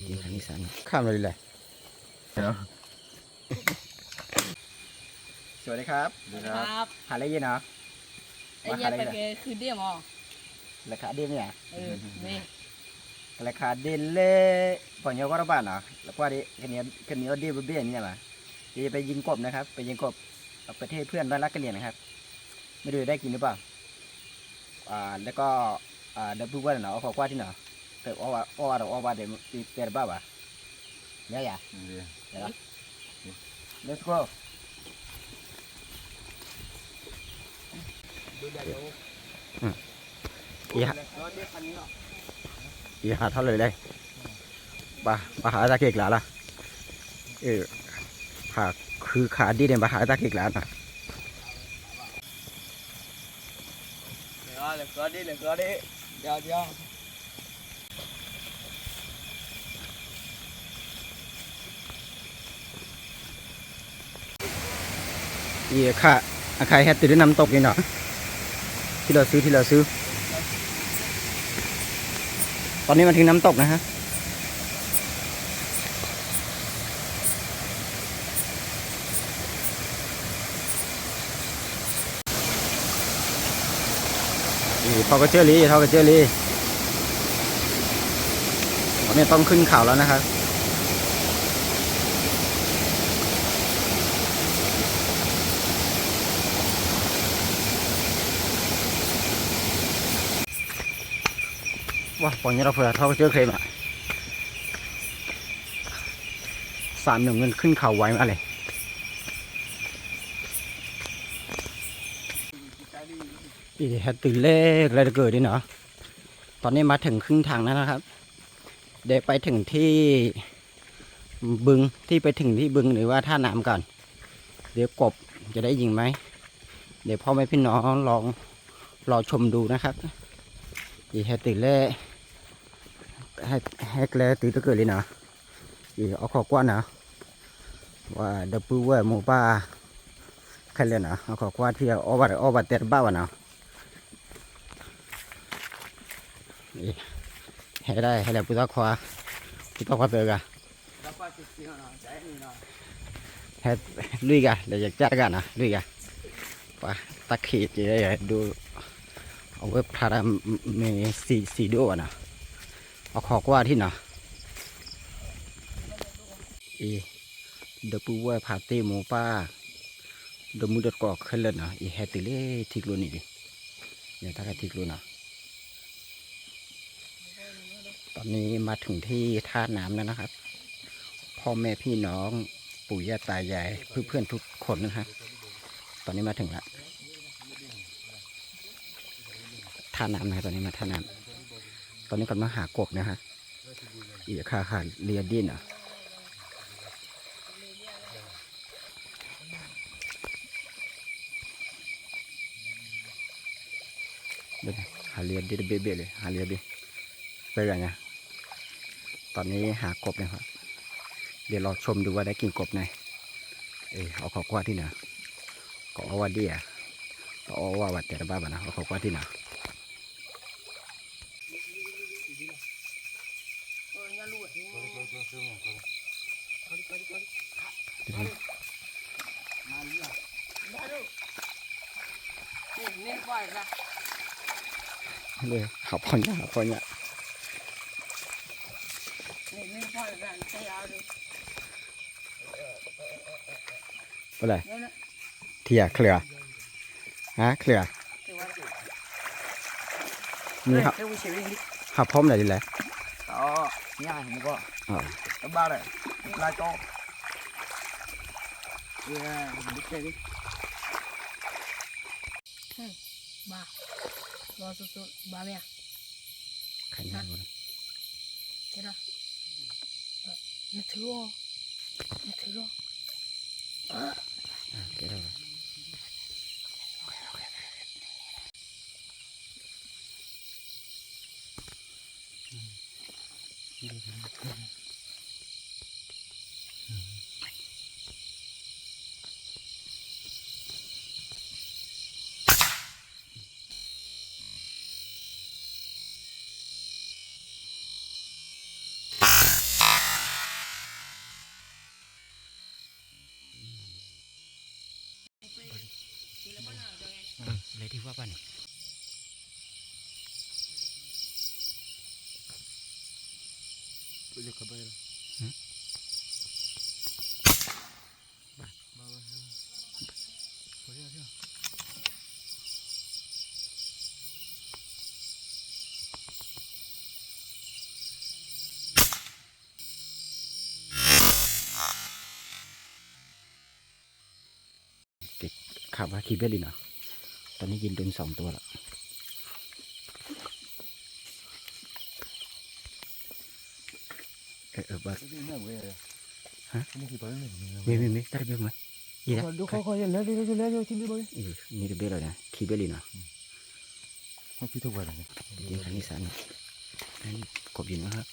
กินขันอีสานข้ามเลยเลยสวัสดีครับครับหาอะไรยินเนาะ ไอ้ยันไปคือเดียมอ๋อราคาเด่นเนี่ยนี่ราคาเด่นเลยพอเนี้ยก็ระบาดเนาะแล้วก็ดิคันนี้เด่นเบี้ยนี่มาจะไปยิงกบนะครับไปยิงกบประเทศเพื่อนบ้านรักกันเนี่ยนะครับไม่รู้ได้กินหรือเปล่าแล้วก็เดี๋ยวพูดว่าเนาะขอกว่าที่เนาะแต่ว่าเดี๋ยวเปลี่ยนบ้าป่ะเนี่ยอย่าเดี๋ยว let's go อีหาเท่าเลยบาหาตาเกกหลาล่ะขาคือขาดีเนี่ยบาหาตาเกกหลาน่ะเลยก็ดิเดี๋ยวอีค่ะใครแฮตติดด้วยน้ำตกนี่เนาะที่เราซื้อตอนนี้มาถึงน้ำตกนะฮะทอกระเจอรี่ตอนนี้ต้องขึ้นเขาแล้วนะครับว้าปอนนี้เราเผื่อทอกระเจอเคลมอ่ะ3-1เงินขึ้นเขาไว้มาเลยอีแฮตตื่นเลขอะไรจะเกิดดิเนาะตอนนี้มาถึงครึ่งทางแล้วนะครับเดี๋ยวไปถึงที่บึงหรือว่าท่าน้ำก่อนเดี๋ยวกบจะได้ยิงไหมเดี๋ยวพ่อแม่พี่น้องลองรอชมดูนะครับอีแฮตตื่นเลขแฮกเลยตื่นตะเกิดเลยเนาะอีเอาขอกว่านะว่าเดปูว่าหมูป่าใครเลยนะเอาขอกว่าที่เอาบัตรเตะบ้าวนะให้ได้ให้ได้ปุตตะควาเตอกะให้ลุยกะเดี๋ยวจะจัดกันนะลุยกะป่ะตะขีดจะได้ดูเอาไว้พาราเมสีดูนะเอาขอกว่าที่น่ะเดปูว่าพาเตหมูป่าเดมุดกอกขึ้นเลยนะอีแฮติเล่ทิกลุนี่ดิเนี่ยถ้าใครทิกลุนะตอนนี้มาถึงที่ท่าน้ำแล้วนะครับพ่อแม่พี่น้องปู่ย่าตายายเพื่อนทุกคนนะครับตอนนี้มาถึงแล้วท่าน้ำนะตอนนี้มาท่าน้ำตอนนี้กำลังหากบนะฮะอีกขาเรียดินอ่ะหาเรียดิเบเลยหาเรียดิไปกันไงตอนนี้หากบนะครับเดี๋ยวเราชมดูว่าได้กินกบไหนเอาขอกว่าที่ไหนก็เอาว่าเดียเอาว่าวัดแต่ละบ้านนะเอาขอกว่าที่ไหนเลยเขาพอเนี่ยอะไรเทียเคลือเคลือนี่ครับขับพร้อมไหนดีเลยง่ายมันก็บ้าเลยลายโตบ้ารอสุดๆบ้าเนี่ยใครเนี่ยเจ้าไม่ถือเกี่ยว ว่าป่ะนี่ ไปเรียกเขาไปเลยบ้าไปเรียกขับว่าคีเบลินเหรอตอนนี้ยินโดน2 ตัวแล้วบ้าฮะไม่ตัดไปไหมยี่ละ ดูเขาอย่างแล้วที่นี่เลย นี่เบลเลยนะคีเบลินเหรอ เขาคิดทุกวันเลย เดี๋ยวครั้งนี้สันนั่นกบยินนะครับ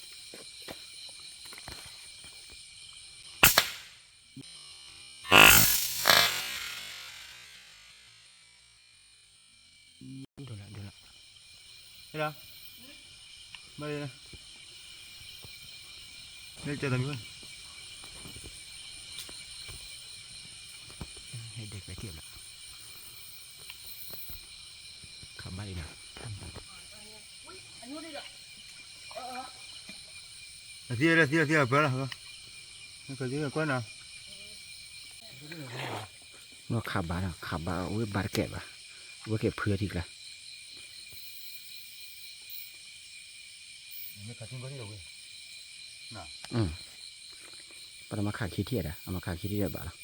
ดูละ เฮ้ยมาเลยนะนี่เจอกันมั้ย ให้เด็กไปเที่ยวละขับบ้านเลยนะ Tira, para. No que diga cuándo. เมื่อขับบ้านเอาไว้บาดเก็บอ่ะไว้เก็บเพื่อทีละ Me casi un barrio, güey. No. ปรมาขาขี้เทียดอ่ะเอามาขาขี้เทียดบ้าละ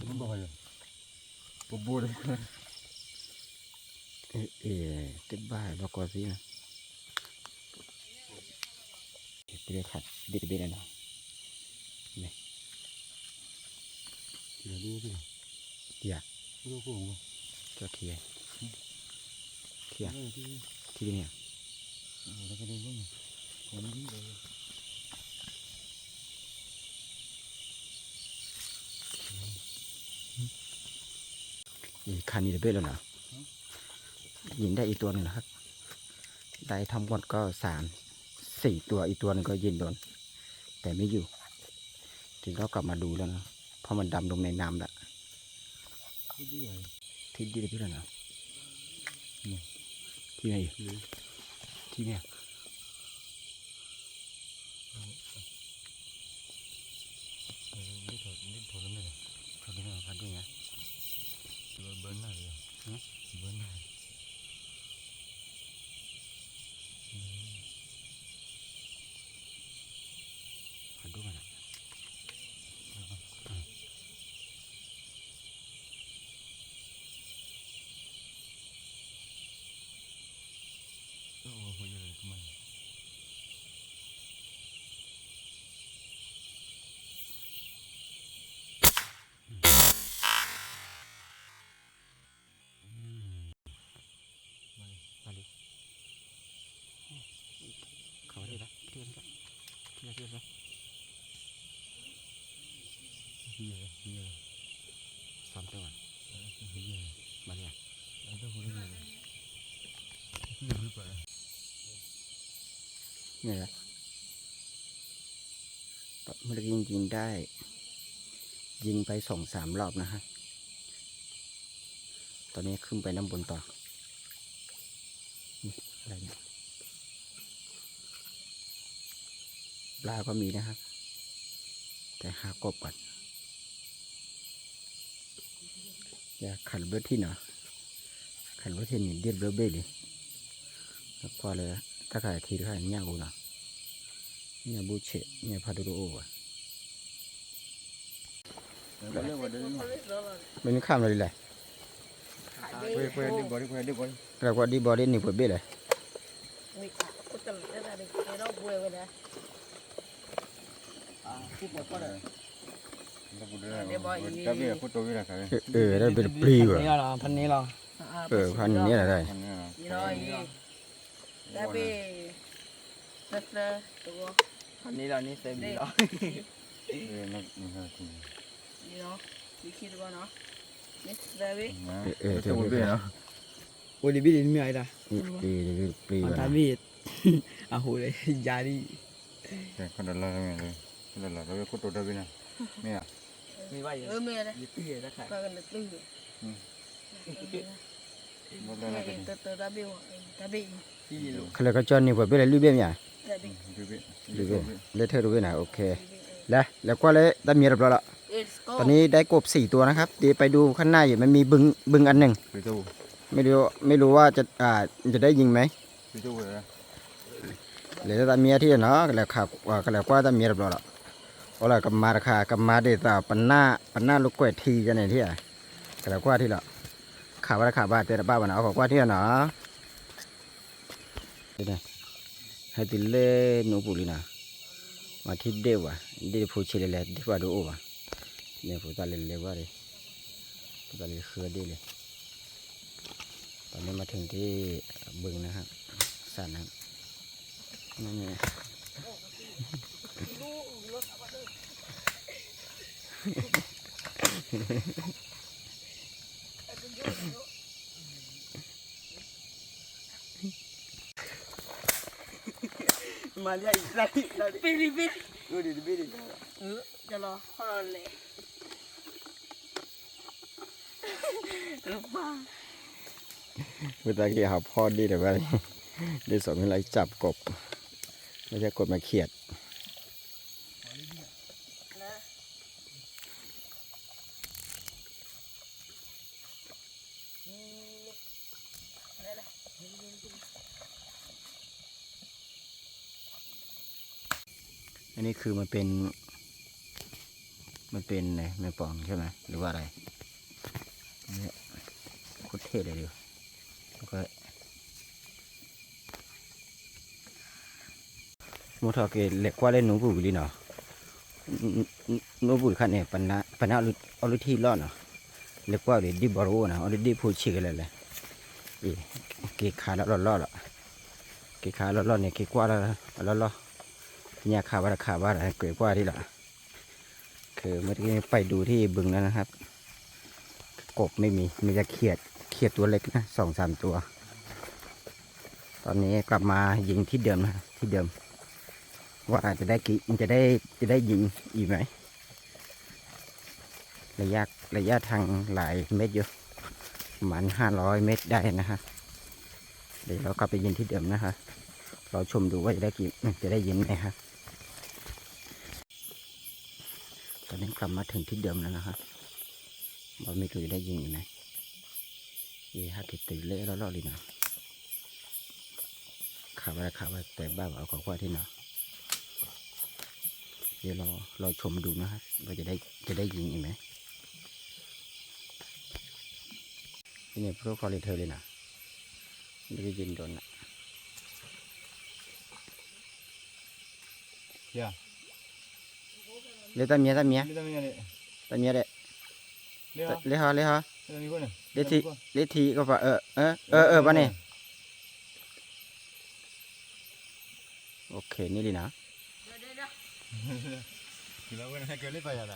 No voy a. Por borde. เต็มบ้าบอกก่อนสินะเดี๋ยวขัดเบ็ดเลยนะนี่ Tira duro, tira. เทีย Duro como. เจ้าเทียที่เนี่ย Ahora que tengo uno. Con un día. อีกคันนี้เบ็ดแล้วนะยิงได้อีกตัวหนึ่งนะครับได้ทั้งหมดก็4 ตัวอีกตัวนึงก็ยิงโดนแต่ไม่อยู่ถึงก็กลับมาดูแล้วนะเพราะมันดำลงในน้ำละ Cái gì vậy? ที่ดีที่แล้วนะที่ไหนที่เนี่ย Đi thổi lắm này. เขาไม่ได้มาพัดด้วยนะ Bớn này rồi. Bớn này. พัดด้วยมันอ่ะ Oh, voy a ver cómo. มาเลยเขาได้ละเทียนละ Iya. 3 ตัว Iya. มาเลย Ada boleh ni. Ini berapa? เนี่ยละเมื่อกี้ยิงได้ ยิงไป2-3 รอบนะฮะตอนนี้ขึ้นไปน้ำบนต่อนี่อะไรเนี่ยปลาก็มีนะครับแต่หากบก่อนอย่าขันเบอร์ที่เนาะขันเบอร์ที่นี่เดียดเบอร์เบ้เลยแล้วก็เลยถ้าขายทีก็ขายเนี่ยกูเนาะเนี่ยบูเชเนี่ยพาดูโอ้ะไม่มีข้ามเลยเลย Quay đi body. แล้วก็ดีบอดี้นี่เปิดเบ้เลย Wait, aku telah ada kira gue udah. Aku buat apa dah? Tapi aku tahu dia kan. ได้เป็นปลีว่ะ Ini lah, pan ni lah. พันนี้อะไร Pan ni lah. Kira ini. Tapi setelah tu, Pan ni lah ni saya beli lah. Eh, nak ni lah tu. you know, dikit juga no. Next tapi. Itu boleh lah. Boleh beli ni ada. นี่ปลีว่ะ Tapi aku dah jadi. Kau dah lah ni. Dah lah. Tapi aku tahu dah ni. Ni lah. Ni bayar. Merah. Itu ya dah kan. Kau kena tu. หมดเลยนะ tớ đã biểu đã bị ที่ลูก เขาเลยก็จอนนี่ผมไปเลยรีบเบี้ยเนี่ย đã bị ดูเว้ย รีบเบี้ยเลยเธอดูเว้ยนะโอเคแล้วก็เลยได้เมียเรียบร้อยละ let's go ตอนนี้ได้กบ4 ตัวนะครับเดี๋ยวไปดูข้างหน้าอยู่มันมีบึงอันหนึ่ง ไปตู้ ไม่รู้ว่าจะได้ยิงไหม ไปตู้เลยนะ หรือตาเมียที่เนาะแล้วขับก็แล้วก็ตาเมียเรียบร้อยละเอาล่ะกับมาราคากับมาเดตาปันหน้าลูกกล้วยทีกันไหนที่อ่ะก็แล้วก็ที่ละขาบ้าเตะบ้าบ้านเอาของว่าที่เนาะนี่ให้ติเล่หนูปุลินะมาที่เดียวผู้เชลเลยที่ว่าดูโอ้วะเนี่ยผู้ตาเล่นเลยว่าเลยผู้ตาเล่นเครือดีเลยตอนนี้มาถึงที่บึงนะครับสันนะครับนั่นไง มาใหญ่ไร pili pili ดูดิบิดิ cho nó không lệ lupa เมื่อกี้หาพ่อดีแต่ว่า ได้สอนอะไรจับกบไม่ใช่กบมาเขียดอันนี้คือมันเป็นไงแมงป่องใช่ไหมหรือว่าอะไรเนี่ยโคตรเท่เลยดิแล้วก็มูทอเกเล็กกว่าเล่นหนูปูบิลีเนาะหนูปูขันเนี่ยปันนาเอาลุที่รอดเนาะเล็กกว่าเลยดิบารูนะเอาดิพูชิกันเลยเกขาแล้วรอดละเกขาแล้วเนี่ยเกกว่าแล้วเนี่ยขาว่าเกกว่าที่ละคือเมื่อกี้ไปดูที่บึงแล้วนะครับกบไม่มีแต่เขียดตัวเล็กนะ2-3 ตัวตอนนี้กลับมายิงที่เดิมนะที่เดิมว่าจะได้ยิงอีกไหมระยะทางหลายเมตรอยู่ประมาณ500 เมตรได้นะฮะเดี๋ยวเรากลับไปยิงที่เดิมนะคะเราชมดูว่าจะได้ยิงไหมครับตอนนี้กลับมาถึงที่เดิมแล้วนะครับเราไม่รู้จะได้ยิงอีกไหมฮักกิตื่นเละแล้วรอดเลยนะขาว่าแต่บ้าเอาของว่าที่เนาะเดี๋ยวเราชมดูนะครับว่าจะได้ยิงอีกไหมนี่พวกคอเลเทอร์เลยนะไม่ได้ยินโดนนะเลี้ยตาเมีย ไม่ได้ไม่ได้ ตาเมียเด็ด เลี้ยว เลี้ยฮะ เลี้ยวนี่ก่อน เลี้ยทีก็ปะปะเนี่ยโอเคนี่เลยนะ คือเราให้เกิดเล่นไปอะไร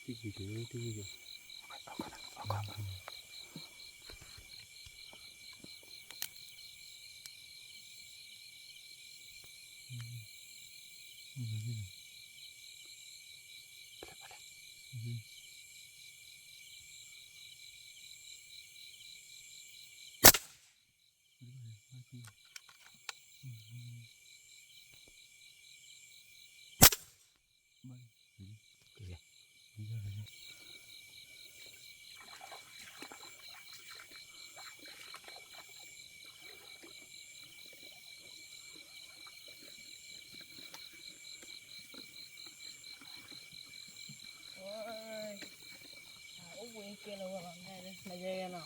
ที่kia đâu làm đây đấy mà dây nào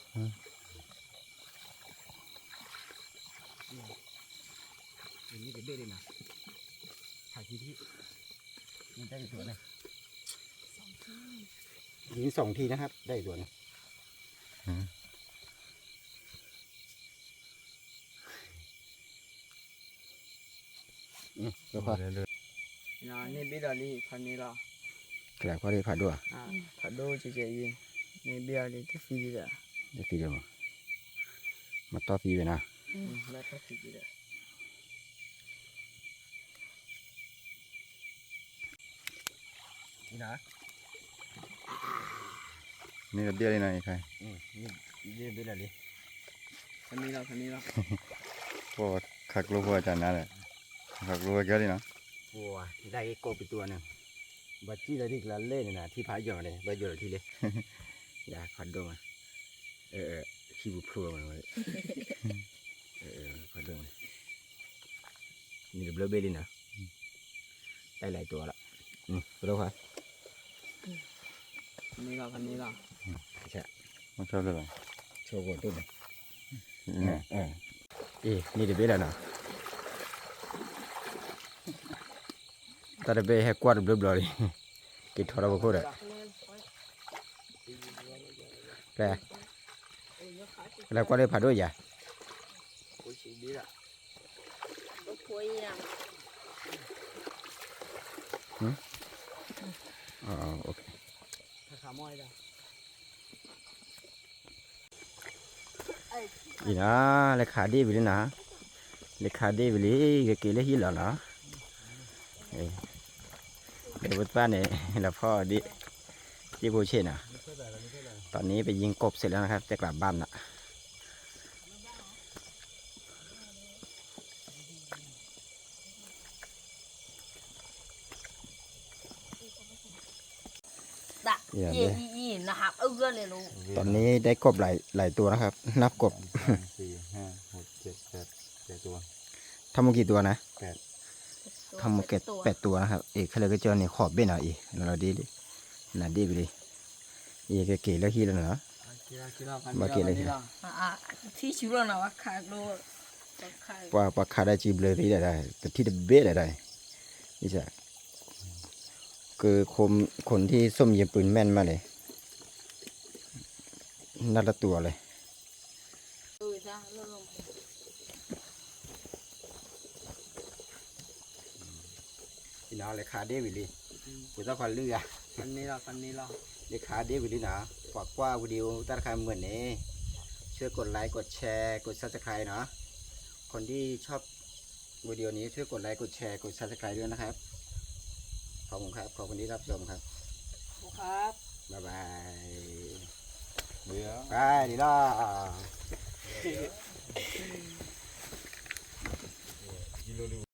อย่างนี้เป็นเบ้เลยนะถ่ายที่มันได้ตัวนะยิง2 ทีนะครับได้ตัวนะแล้วพอ นะนี่บิดาลีพันนี้ละ แกลก็ได้ผ่าด้วย ผัดดูเฉยๆยิงนี่บิดาลีที่ฟีดีละ ได้ทีเดียวมาต่อปีไปนะ แล้วก็ฟีดีละ นี่นะ นี่ก็เบี้ยเลยนะใคร นี่เป็นอะไร คันนี้เรา พวกขักลูกพวกอาจารย์นั่นแหละขักลูกเยอะเลยเนาะ วัวได้กบไปตัวหนึ่งบัดจี้เลยที่ละเล่นนะที่พายหยอเลยบัดหยอที่เลย อย่าขัดดงขี้บุพรัวมันเลยขัดดงนี่เบลอเบลินะได้หลายตัวละรู้ครับ คันนี้เรา ใช่ มันชอบเลยเหรอ โชว์ก่อนตัวนึง เนี่ย นี่เดี๋ยวเบลแล้วนะตาเดเบให้กวาดเบลอเลยกินทอร์บกูเลยแล้วก็ได้ผ่าด้วยอย่า โอ้ยชีดีละ ก็คุยนะ โอเค ถ้าขามอยละ อีนะเลขาดีไปเลยนะเลขาดีไปเลยก็เกลี่ยหิแล้วนะเดี๋ยววันป้าเนี่ยแล้วพ่อดิที่บูเช่นะตอนนี้ไปยิงกบเสร็จแล้วนะครับจะกลับบ้านละ ดะอีนะครับเลยลูก ตอนนี้ได้กบหลายตัวนะครับ นับกบ 4 5 6 7 8 ตัว ทำมากี่ตัวนะ 8 ทำมาเก็บ8 ตัวนะครับเขาเลยก็เจอเนี่ยขอบเบ้นอ่ะเราดีเลยน่าดีไปเลยก็เกลี่ยหิแล้วนะ ที่ชิวเรานะว่าขาโลขา ปลาคาได้จีบเลยที่ได้แต่ที่เบ้ได้นี่จ้ะคือคนที่ส้มยิงปืนแม่นมาเลยนัดละตัวเลย จ้าเริ่ม พี่น้องเลยขาเดวิลีกูต้องคอยเลือ คันนี้เรา เลยขาเดวิลีนะฝากว่าวิดีโอตัดคำเหมือนนี้ช่วยกดไลค์กดแชร์กด Subscribe เนาะคนที่ชอบวิดีโอนี้ช่วยกดไลค์กดแชร์กด Subscribe ด้วยนะครับขอบคุณครับขอบคุณที่รับชมครับ ครับ บ๊ายบาย เบี้ย ไปดีล่ะ